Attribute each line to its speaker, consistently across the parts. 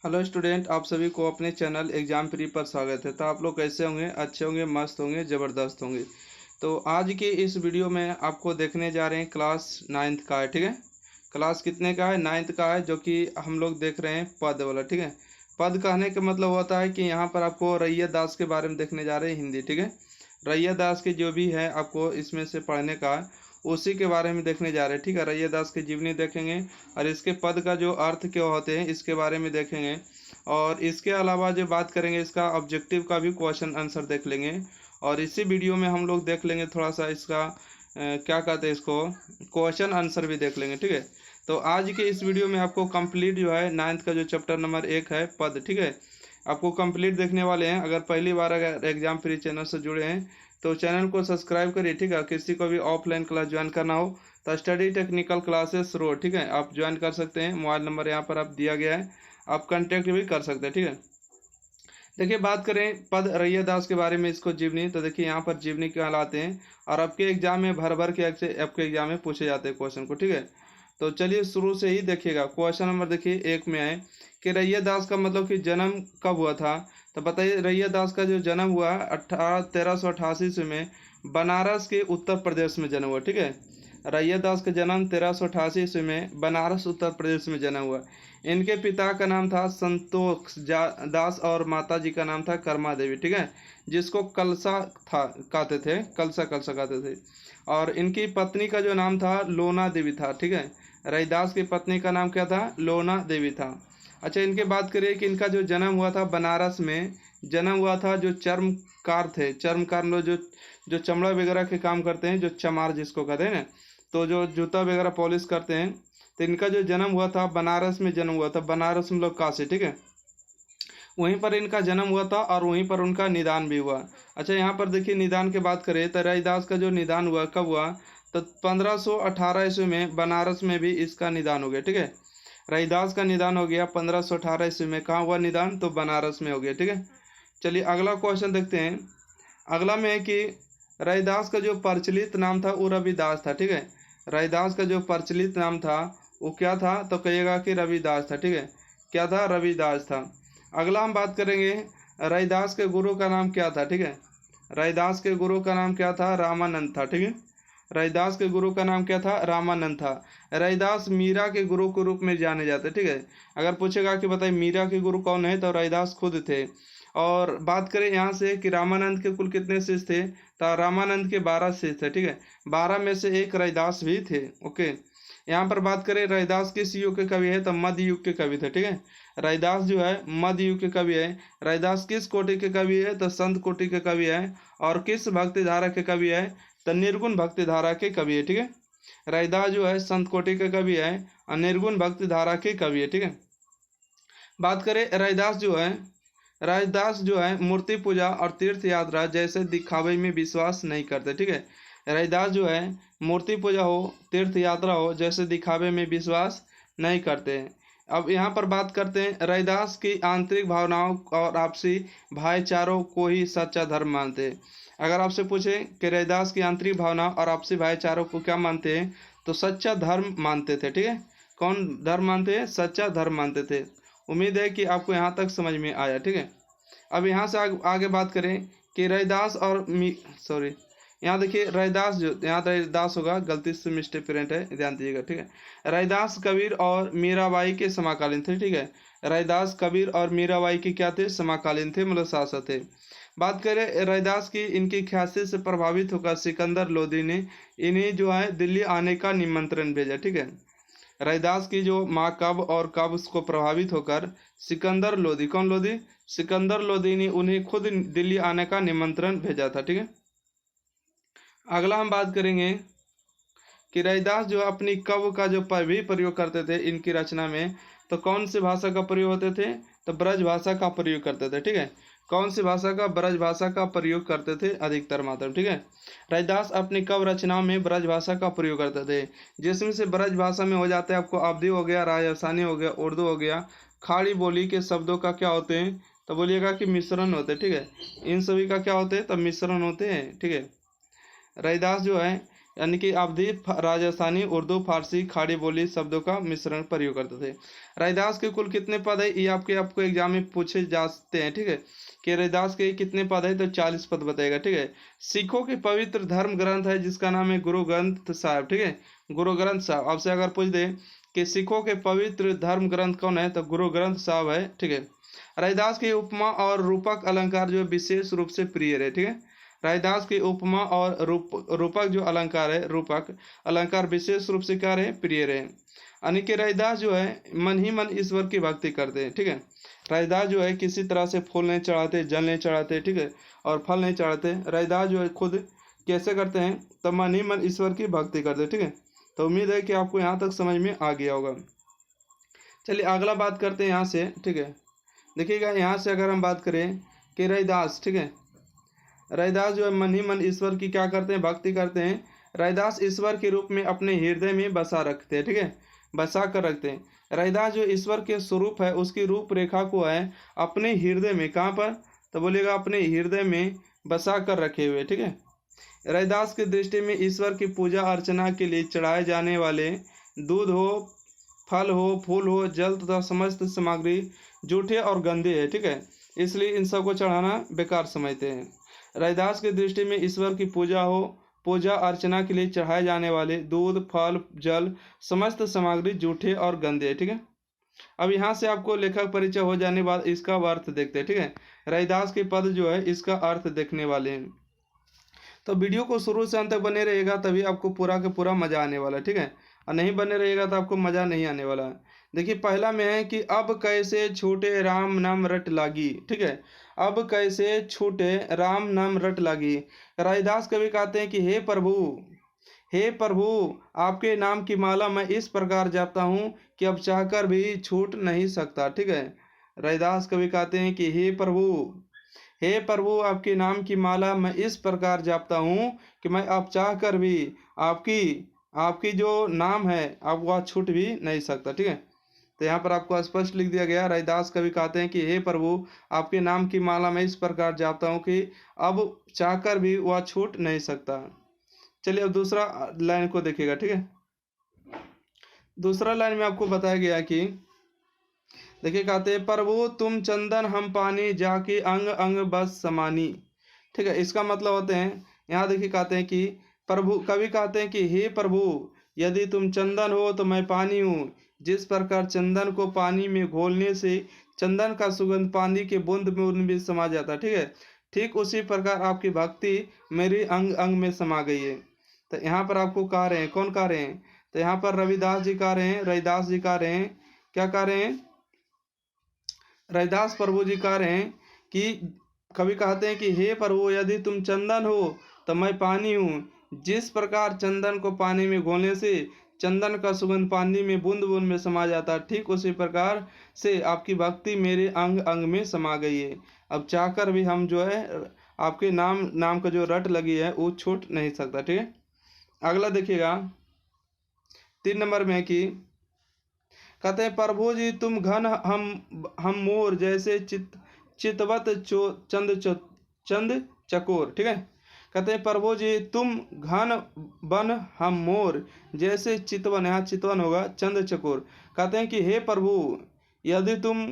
Speaker 1: Hello student, आप सभी को अपने चैनल एग्जाम प्री पर स्वागत है। तो आप लोग कैसे होंगे? अच्छे होंगे, मस्त होंगे, ज़बरदस्त होंगे। तो आज की इस वीडियो में आपको देखने जा रहे हैं क्लास 9th का है। ठीक है, क्लास कितने का है? 9th का है, जो कि हम लोग देख रहे हैं पद वाला। ठीक है, पद कहने का मतलब होता है कि यहाँ पर आपको रैया दास के बारे में देखने जा रहे हैं हिंदी। ठीक है, रैया दास के जो भी है आपको इसमें से पढ़ने का है, उसी के बारे में देखने जा रहे हैं। ठीक है, रैया दास की जीवनी देखेंगे और इसके पद का जो अर्थ क्या होते हैं इसके बारे में देखेंगे। और इसके अलावा जो बात करेंगे इसका ऑब्जेक्टिव का भी क्वेश्चन आंसर देख लेंगे। और इसी वीडियो में हम लोग देख लेंगे थोड़ा सा इसका क्या कहते हैं इसको, क्वेश्चन आंसर भी देख लेंगे। ठीक है, तो आज के इस वीडियो में आपको कंप्लीट जो है 9th का जो चैप्टर नंबर 1 है पद, ठीक है, आपको कंप्लीट देखने वाले हैं। अगर पहली बार अगर एग्जाम फ्री चैनल से जुड़े हैं तो चैनल को सब्सक्राइब करिए। ठीक है, किसी को भी ऑफलाइन क्लास ज्वाइन करना हो तो स्टडी टेक्निकल क्लासेस रो, ठीक है, आप ज्वाइन कर सकते हैं। मोबाइल नंबर यहाँ पर आप दिया गया है, आप कांटेक्ट भी कर सकते हैं। ठीक है, देखिए बात करें पद रैया दास के बारे में, इसको जीवनी, तो देखिए यहाँ पर जीवनी कहलाते हैं और आपके एग्जाम में भर भर के आपके एग्जाम में पूछे जाते हैं क्वेश्चन को। ठीक है, तो चलिए शुरू से ही देखिएगा। क्वेश्चन नंबर देखिए 1 में है कि रैया दास का मतलब कि जन्म कब हुआ था। तो बताइए, रैया दास का जो जन्म हुआ 1388 ईस्वी में बनारस के उत्तर प्रदेश में जन्म हुआ। ठीक है, रैया दास का जन्म 1388 ईस्वी में बनारस उत्तर प्रदेश में जन्म हुआ। इनके पिता का नाम था संतोष दास और माता जी का नाम था कर्मा देवी। ठीक है, जिसको कलसा था कहते थे, कलसा कलसा कहते थे। और इनकी पत्नी का जो नाम था लोना देवी था। ठीक है, रैदास की पत्नी का नाम क्या था? लोना देवी था। अच्छा, इनके बात करिए कि इनका जो जन्म हुआ था बनारस में जन्म हुआ था। जो चर्मकार थे, चर्मकार लोग जो चमड़ा वगैरह के काम करते हैं, जो चमार जिसको कहते हैं ना, तो जो जूता वगैरह पॉलिश करते हैं, तो इनका जो जन्म हुआ था बनारस में जन्म हुआ था। बनारस में लोग काशी, ठीक है, वहीं पर इनका जन्म हुआ था और वहीं पर उनका निदान भी हुआ। अच्छा, यहाँ पर देखिए निदान की बात करें तो रैदास का जो निदान हुआ कब हुआ? तो 1518 ईस्वी में बनारस में भी इसका निदान हो गया। ठीक है, रैदास का निदान हो गया 1518 ईस्वी में। कहाँ हुआ निदान? तो बनारस में हो गया। ठीक है, चलिए अगला क्वेश्चन देखते हैं। अगला में है कि रैदास का जो प्रचलित नाम था वो रविदास था। ठीक है, रैदास का जो प्रचलित नाम था वो क्या था? तो कहिएगा कि रविदास था। ठीक है, क्या था? रविदास था। अगला हम बात करेंगे रैदास के गुरु का नाम क्या था। ठीक है, रैदास के गुरु का नाम क्या था? रामानंद था। ठीक है, रैदास के गुरु का नाम क्या था? रामानंद था। रैदास मीरा के गुरु के रूप में जाने जाते। ठीक है, अगर पूछेगा कि बताइए मीरा के गुरु कौन है, तो रैदास खुद थे। और बात करें यहाँ से कि रामानंद के कुल कितने शिष्य थे, तो रामानंद के 12 शिष्य थे। ठीक है, 12 में से एक रैदास भी थे। ओके, यहाँ पर बात करें रैदास किस युग के कवि है, तो मध्य युग के कवि थे। ठीक है, रैदास जो है मध्य युग के कवि है। रैदास किस कोटि के कवि है, तो संत कोटि के कवि है। और किस भक्ति धारा के कवि है, तो निर्गुण भक्ति धारा के कवि है। ठीक है, रैदास जो है संत कोटि के कवि है और निर्गुण भक्ति धारा के कवि है। ठीक है, बात करें रैदास जो है मूर्ति पूजा और तीर्थ यात्रा जैसे दिखावे में विश्वास नहीं करते। ठीक है, रैदास जो है मूर्ति पूजा हो, तीर्थ यात्रा हो, जैसे दिखावे में विश्वास नहीं करते हैं। अब यहाँ पर बात करते हैं रैदास की आंतरिक भावनाओं और आपसी भाईचारों को ही सच्चा धर्म मानते हैं। अगर आपसे पूछे कि रैदास की आंतरिक भावना और आपसी भाईचारों को क्या मानते हैं, तो सच्चा धर्म मानते थे। ठीक है, कौन धर्म मानते हैं? सच्चा धर्म मानते थे। उम्मीद है कि आपको यहाँ तक समझ में आया। ठीक है, अब यहाँ से आगे बात करें कि रैदास और सॉरी, यहाँ देखिए रैदास, जो यहाँ रैदास होगा, गलती से मिस्टेक प्रिंट है, ध्यान दीजिएगा। ठीक है, रैदास कबीर और मीराबाई के समकालीन थे। ठीक है, रैदास कबीर और मीराबाई की क्या थे? समकालीन थे, मतलब शासक थे। बात करें रैदास की, इनकी ख्याति से प्रभावित होकर सिकंदर लोदी ने इन्हें जो है दिल्ली आने का निमंत्रण भेजा। ठीक है, रैदास की जो माँ कब और कब उसको प्रभावित होकर सिकंदर लोदी, कौन लोदी? सिकंदर लोदी ने उन्हें खुद दिल्ली आने का निमंत्रण भेजा था। ठीक है, अगला हम बात करेंगे कि रैदास जो अपनी कव का जो भी प्रयोग करते थे इनकी रचना में, तो कौन सी भाषा का प्रयोग होते थे? तो ब्रज भाषा का प्रयोग करते थे। ठीक है, कौन सी भाषा का? ब्रज भाषा का प्रयोग करते थे अधिकतर मात्रा में। ठीक है, रैदास अपनी कव रचनाओं में ब्रज भाषा का प्रयोग करते थे, जिसमें से ब्रज भाषा में हो जाते हैं आपको अवधी हो गया, राजस्थानी हो गया, उर्दू हो गया। खाड़ी बोली के शब्दों का क्या होते हैं, तो बोलिएगा कि मिश्रण होते हैं। ठीक है, इन सभी का क्या होते हैं? तो मिश्रण होते हैं। ठीक है, रैदास जो है यानी कि अवधी, राजस्थानी, उर्दू, फारसी, खाड़ी बोली शब्दों का मिश्रण प्रयोग करते थे। रैदास के कुल कितने पद है, ये आपको एग्जाम में पूछे जाते हैं, ठीक है, कि रैदास के कितने पद है, तो 40 पद बताएगा, ठीक है। सिखों के पवित्र धर्म ग्रंथ है जिसका नाम है गुरु ग्रंथ साहब, ठीक है, गुरु ग्रंथ साहब। आपसे अगर पूछ दे कि सिखों के पवित्र धर्म ग्रंथ कौन है, तो गुरु ग्रंथ साहब है, ठीक है। रैदास की उपमा और रूपक अलंकार जो विशेष रूप से प्रिय है, ठीक है। रैदास की उपमा और रूपक जो अलंकार है, रूपक अलंकार विशेष रूप से क्या रहे, प्रिय रहे। यानी कि रैदास जो है मन ही मन ईश्वर की भक्ति करते हैं, ठीक है। रैदास जो है किसी तरह से फूल नहीं चढ़ाते, जल नहीं चढ़ाते, ठीक है, और फल नहीं चढ़ाते। रैदास जो है खुद कैसे करते हैं, तो मन ही मन ईश्वर की भक्ति करते हैं, ठीक है। तो उम्मीद है कि आपको यहाँ तक समझ में आ गया होगा। चलिए अगला बात करते हैं यहाँ से, ठीक है। देखिएगा यहाँ से अगर हम बात करें कि रैदास, ठीक है, रैदास जो है मन ही मन ईश्वर की क्या करते हैं, भक्ति करते हैं। रैदास ईश्वर के रूप में अपने हृदय में बसा रखते हैं, ठीक है, बसा कर रखते हैं। रैदास जो ईश्वर के स्वरूप है उसकी रूपरेखा को है अपने हृदय में, कहाँ पर, तो बोलिएगा अपने हृदय में बसा कर रखे हुए, ठीक है। रैदास की दृष्टि में ईश्वर की पूजा अर्चना के लिए चढ़ाए जाने वाले दूध हो, फल हो, फूल हो, जल तथा समस्त सामग्री जूठे और गंदे है, ठीक है, इसलिए इन सबको चढ़ाना बेकार समझते हैं। रैदास की दृष्टि में ईश्वर की पूजा हो, पूजा अर्चना के लिए चढ़ाए जाने वाले दूध, फल, जल, समस्त सामग्री जूठे और गंदे, ठीक है। अब यहाँ से आपको लेखक परिचय हो जाने बाद इसका अर्थ देखते हैं, ठीक है। रैदास के पद जो है इसका अर्थ देखने वाले हैं, तो वीडियो को शुरू से अंत तक बने रहिएगा, तभी आपको पूरा का पूरा मजा आने वाला है, ठीक है, और नहीं बने रहिएगा तो आपको मजा नहीं आने वाला है। देखिए पहला में है कि अब कैसे छूटे राम नाम रट लागी, ठीक है, अब कैसे छूटे राम नाम रट लागी। रैदास कवि कहते हैं कि हे प्रभु, हे प्रभु, आपके नाम की माला मैं इस प्रकार जपता हूँ कि अब चाहकर भी छूट नहीं सकता, ठीक है। रैदास कवि कहते हैं कि हे प्रभु, हे प्रभु, आपके नाम की माला मैं इस प्रकार जपता हूँ कि मैं अब चाहकर भी आपकी आपकी जो नाम है अब वह छूट भी नहीं सकता, ठीक है। तो यहाँ पर आपको स्पष्ट लिख दिया गया। रैदास कवि कहते हैं कि हे प्रभु, आपके नाम की माला मैं इस प्रकार जपता हूँ कि अब चाहकर भी वह छूट नहीं सकता। चलिए अब दूसरा लाइन को देखिएगा, ठीक है। दूसरा लाइन में आपको बताया गया कि देखिए कहते हैं प्रभु तुम चंदन हम पानी जाके अंग अंग बस समानी, ठीक है। इसका मतलब होते हैं यहाँ देखिए कहते हैं कि प्रभु, कवि कहते हैं कि हे प्रभु, यदि तुम चंदन हो तो मैं पानी हूँ। जिस प्रकार चंदन को पानी में घोलने से चंदन का सुगंध पानी के बूंद बूंद में समा जाता है, ठीक है, ठीक उसी प्रकार आपकी भक्ति मेरी अंग अंग में समा गई है। तो यहाँ पर आपको कह रहे हैं, कौन कह रहे हैं, तो यहाँ पर रविदास जी कह रहे हैं, रैदास जी कह रहे हैं, क्या कह रहे हैं, रैदास प्रभु जी कह रहे हैं कि कवि कहते हैं कि हे प्रभु, यदि तुम चंदन हो तो मैं पानी हूँ। जिस प्रकार चंदन को पानी में घोलने से चंदन का सुगंध पानी में बूंद बूंद में समा जाता है, ठीक उसी प्रकार से आपकी भक्ति मेरे अंग अंग में समा गई है। अब चाहकर भी हम जो है आपके नाम का जो रट लगी है वो छूट नहीं सकता, ठीक है। अगला देखिएगा 3 नंबर में कि कहते हैं प्रभु जी तुम घन हम मोर जैसे चितवत चंद चकोर, ठीक है। कहते हैं प्रभु जी तुम घन बन हम मोर जैसे चितवन, यहाँ चितवन होगा, चंद चकोर। कहते हैं कि हे प्रभु, यदि तुम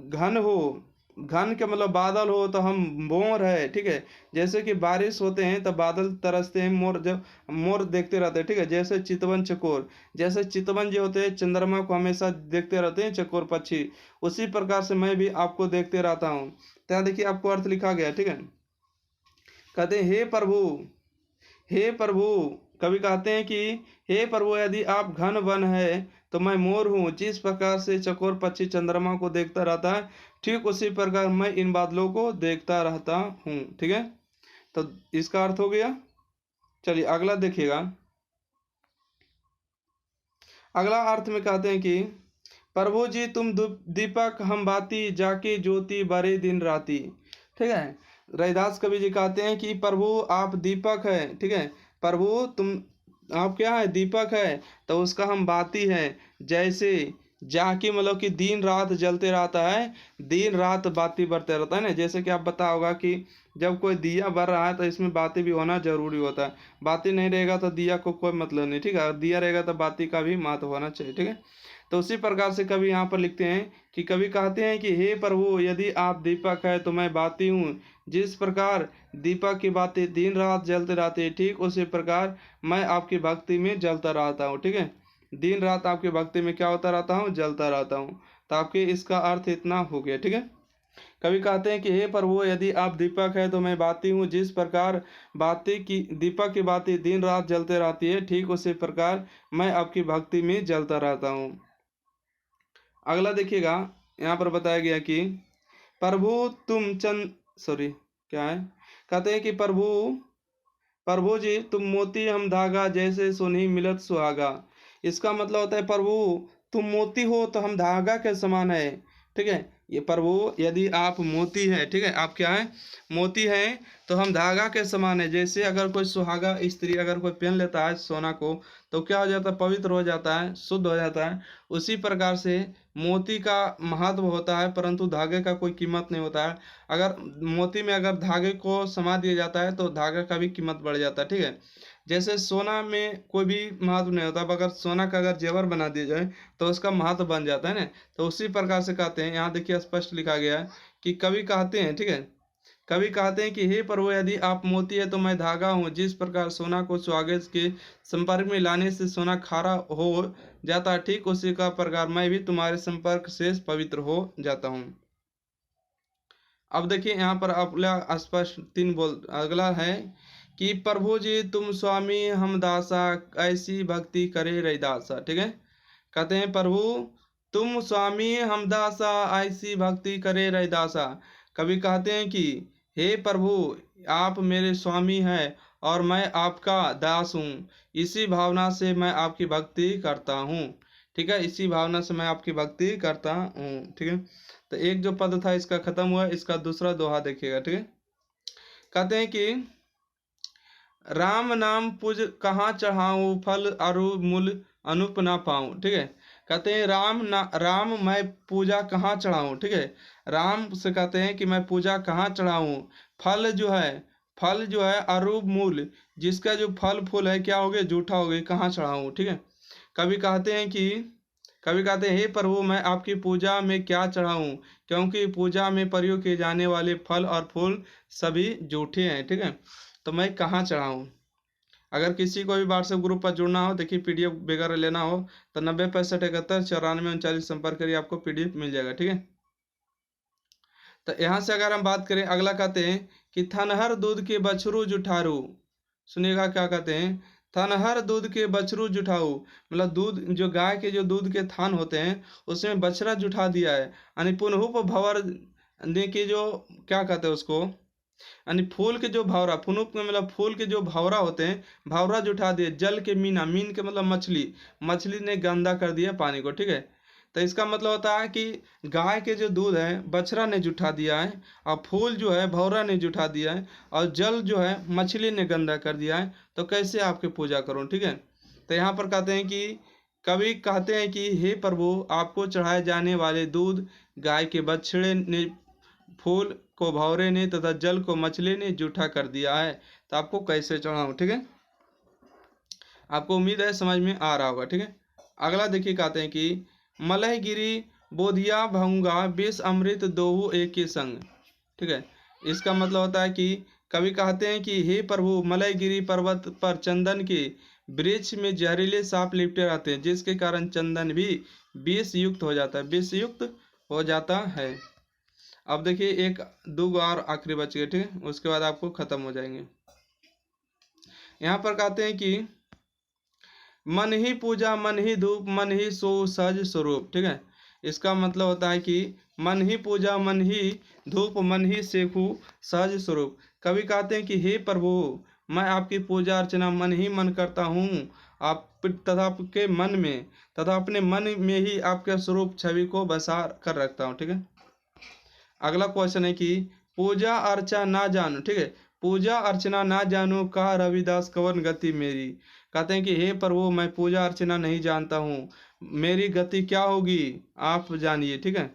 Speaker 1: घन हो, घन के मतलब बादल हो, तो हम मोर है, ठीक है। जैसे कि बारिश होते हैं तो बादल तरसते हैं, मोर जब मोर देखते रहते हैं, ठीक है, जैसे चितवन चकोर, जैसे चितवन जो होते हैं चंद्रमा को हमेशा देखते रहते हैं चकोर पक्षी, उसी प्रकार से मैं भी आपको देखते रहता हूँ। तो यहाँ देखिए आपको अर्थ लिखा गया, ठीक है। कहते हैं हे प्रभु, हे प्रभु, कवि कहते हैं कि हे प्रभु, यदि आप घन वन है तो मैं मोर हूँ। जिस प्रकार से चकोर पक्षी चंद्रमा को देखता रहता है, ठीक उसी प्रकार मैं इन बादलों को देखता रहता हूँ, ठीक है। तो इसका अर्थ हो गया। चलिए अगला देखिएगा। अगला अर्थ में कहते हैं कि प्रभु जी तुम दीपक हम बाती जाके ज्योति बरे दिन राती, ठीक है। रैदास कवि जी कहते हैं कि प्रभु आप दीपक है, ठीक है, प्रभु तुम आप क्या है, दीपक है, तो उसका हम बाती है, जैसे जाकि मतलब कि दिन रात जलते रहता है, दिन रात बाती बढ़ते रहता है ना। जैसे कि आप पता होगा कि जब कोई दिया बर रहा है तो इसमें बाती भी होना जरूरी होता है। बाती नहीं रहेगा तो दिया को कोई मतलब नहीं, ठीक है। और दिया रहेगा तो बाती का भी महत्व होना चाहिए, ठीक है। तो उसी प्रकार से कवि यहाँ पर लिखते हैं कि कवि कहते हैं कि हे प्रभु यदि आप दीपक है तो मैं बाती हूँ। जिस प्रकार दीपक की बातें दिन रात जलते रहती है, ठीक उसी प्रकार मैं आपकी भक्ति में जलता रहता हूँ, ठीक है। दिन रात आपकी भक्ति में क्या होता रहता हूँ, जलता रहता हूँ। तो आपके इसका अर्थ इतना हो गया, ठीक है। कवि कहते हैं कि हे प्रभु यदि आप दीपक है तो मैं बाती हूँ। जिस प्रकार बाती की दीपक की बातें दिन रात जलते रहती है, ठीक उसी प्रकार मैं आपकी भक्ति में जलता रहता हूँ। अगला देखिएगा, यहाँ पर बताया गया कि प्रभु तुम चंद सॉरी क्या है, कहते हैं कि प्रभु प्रभु जी तुम मोती हम धागा, जैसे सुनी मिलत सुहागा। इसका मतलब होता है प्रभु तुम मोती हो तो हम धागा के समान है, ठीक है। ये प्रभु यदि आप मोती है, ठीक है, आप क्या है, मोती है, तो हम धागा के समान है। जैसे अगर कोई सुहागा स्त्री अगर कोई पहन लेता है सोना को तो क्या हो जाता है, पवित्र हो जाता है, शुद्ध हो जाता है। उसी प्रकार से मोती का महत्व होता है परंतु धागे का कोई कीमत नहीं होता है। अगर मोती में अगर धागे को समा दिया जाता है तो धागे का भी कीमत बढ़ जाता है, ठीक है। जैसे सोना में कोई भी महत्व नहीं होता, अब अगर सोना का अगर जेवर बना दिया जाए तो उसका महत्व बन जाता है ना। तो उसी प्रकार से कहते हैं, यहाँ देखिए स्पष्ट लिखा गया है कि कवि कहते हैं, ठीक है, कवि कहते हैं कि हे प्रभु यदि आप मोती है तो मैं धागा हूँ। जिस प्रकार सोना को सुहागे के संपर्क में लाने से सोना खारा हो जाता है, ठीक उसी का प्रकार मैं भी तुम्हारे संपर्क से पवित्र हो जाता हूँ। अब देखिए यहाँ पर अगला स्पष्ट तीन बोल अगला है कि प्रभु जी तुम स्वामी हम दासा, ऐसी भक्ति करे रैदासा, ठीक है। कहते हैं प्रभु तुम स्वामी हम दासा, ऐसी भक्ति करे रैदासा। कवि कहते हैं कि हे प्रभु आप मेरे स्वामी हैं और मैं आपका दास हूँ, इसी भावना से मैं आपकी भक्ति करता हूँ, ठीक है। इसी भावना से मैं आपकी भक्ति करता हूँ, ठीक है। तो एक जो पद था इसका खत्म हुआ, इसका दूसरा दोहा देखिएगा, ठीक है। कहते हैं कि राम नाम पूज कहाँ चढ़ाऊँ, फल अरु मूल अनुप ना पाऊँ, ठीक है। कहते हैं राम मैं पूजा कहाँ चढ़ाऊँ, ठीक है। राम से कहते हैं कि मैं पूजा कहाँ चढ़ाऊँ, फल जो है अरूप मूल, जिसका जो फल फूल है क्या हो गया, जूठा हो गया, कहाँ चढ़ाऊँ, ठीक है। कवि कहते हैं हे प्रभु मैं आपकी पूजा में क्या चढ़ाऊँ, क्योंकि पूजा में प्रयोग किए जाने वाले फल और फूल सभी जूठे हैं, ठीक है। तो मैं कहाँ चढ़ाऊँ। अगर किसी को भी व्हाट्सएप ग्रुप पर जुड़ना हो, देखिए पीडीएफ वगैरह लेना हो तो 906571 संपर्क करिए, आपको पीडीएफ मिल जाएगा, ठीक है। तो यहाँ से अगर हम बात करें, अगला कहते हैं कि थनहर दूध के बछरू जुठारू। सुनिएगा क्या कहते हैं, थनहर दूध के बछरू जुठाऊ, मतलब दूध जो गाय के जो दूध के थान होते हैं उसमें बछड़ा जुठा दिया है। यानी पुनहुप भवर ने की जो क्या कहते हैं उसको, यानी फूल के जो भावरा, फुनुक में मतलब फूल के जो भावरा होते हैं, भावरा जुठा दिए। जल के मीना, मीन के मतलब मछली, मछली ने गंदा कर दिया पानी को, ठीक है। तो इसका मतलब होता है कि गाय के जो दूध है बछड़ा ने जुठा दिया है, और फूल जो है भौरा ने जुठा दिया है, और जल जो है मछली ने गंदा कर दिया है। तो कैसे आपकी पूजा करूं, ठीक है। तो यहाँ पर कहते हैं कि कवि कहते हैं कि हे प्रभु आपको चढ़ाए जाने वाले दूध गाय के बछड़े ने, फूल को भौरे ने तथा जल को मछली ने जूठा कर दिया है, तो आपको कैसे चढ़ाऊं, ठीक है। आपको उम्मीद है समझ में आ रहा होगा, ठीक है। अगला देखिए कहते हैं कि मलहगिरी बोधिया भंगा विष अमृत दोहु एक के संग, ठीक है। इसका मतलब होता है कि कवि कहते हैं कि हे प्रभु मलयगिरी पर्वत पर चंदन के वृक्ष में जहरीले सांप लिपटे रहते हैं, जिसके कारण चंदन भी विष युक्त हो जाता है, विष युक्त हो जाता है। अब देखिए एक दो और आखिरी बच गए, ठीक है, उसके बाद आपको खत्म हो जाएंगे। यहाँ पर कहते हैं कि मन ही पूजा मन ही धूप मन ही सो सहज स्वरूप, ठीक है। इसका मतलब होता है कि मन ही पूजा मन ही धूप मन ही सेखू सहज स्वरूप। कवि कहते हैं कि हे प्रभु मैं आपकी पूजा अर्चना मन ही मन करता हूँ, आप तथा आपके मन में तथा अपने मन में ही आपके स्वरूप छवि को बसा कर रखता हूँ, ठीक है। अगला क्वेश्चन है कि पूजा अर्चा ना जानू, ठीक है, पूजा अर्चना ना जानू कहा रविदास कवन गति मेरी। कहते हैं कि हे प्रभु मैं पूजा अर्चना नहीं जानता हूँ, मेरी गति क्या होगी आप जानिए। ठीक है,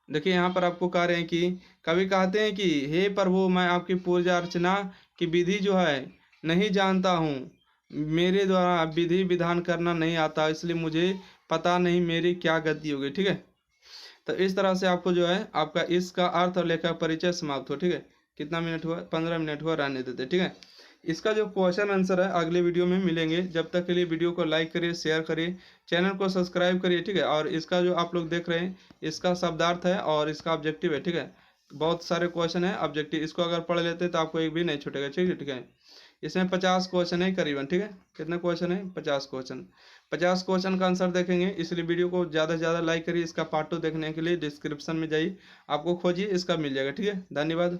Speaker 1: देखिए यहाँ पर आपको कह रहे हैं कि कवि कहते हैं कि हे प्रभु, मैं आपकी पूजा अर्चना की विधि जो है नहीं जानता हूँ, मेरे द्वारा विधि विधान करना नहीं आता, इसलिए मुझे पता नहीं मेरी क्या गति होगी। ठीक है, तो इस तरह से आपको जो है आपका इसका अर्थ और लेखक परिचय समाप्त हो। ठीक है, कितना मिनट हुआ? 15 मिनट हुआ, रहने देते। ठीक है, इसका जो क्वेश्चन आंसर है अगले वीडियो में मिलेंगे। जब तक के लिए वीडियो को लाइक करिए, शेयर करिए, चैनल को सब्सक्राइब करिए। ठीक है, और इसका जो आप लोग देख रहे हैं इसका शब्दार्थ है और इसका ऑब्जेक्टिव है। ठीक है, बहुत सारे क्वेश्चन है ऑब्जेक्टिव, इसको अगर पढ़ लेते तो आपको एक भी नहीं छूटेगा। ठीक है, ठीक है, इसमें 50 क्वेश्चन है करीबन। ठीक है, कितने क्वेश्चन है? 50 क्वेश्चन। 50 क्वेश्चन का आंसर देखेंगे, इसलिए वीडियो को ज़्यादा से ज़्यादा लाइक करिए। इसका पार्ट 2 देखने के लिए डिस्क्रिप्शन में जाइए, आपको खोजिए, इसका मिल जाएगा। ठीक है, धन्यवाद।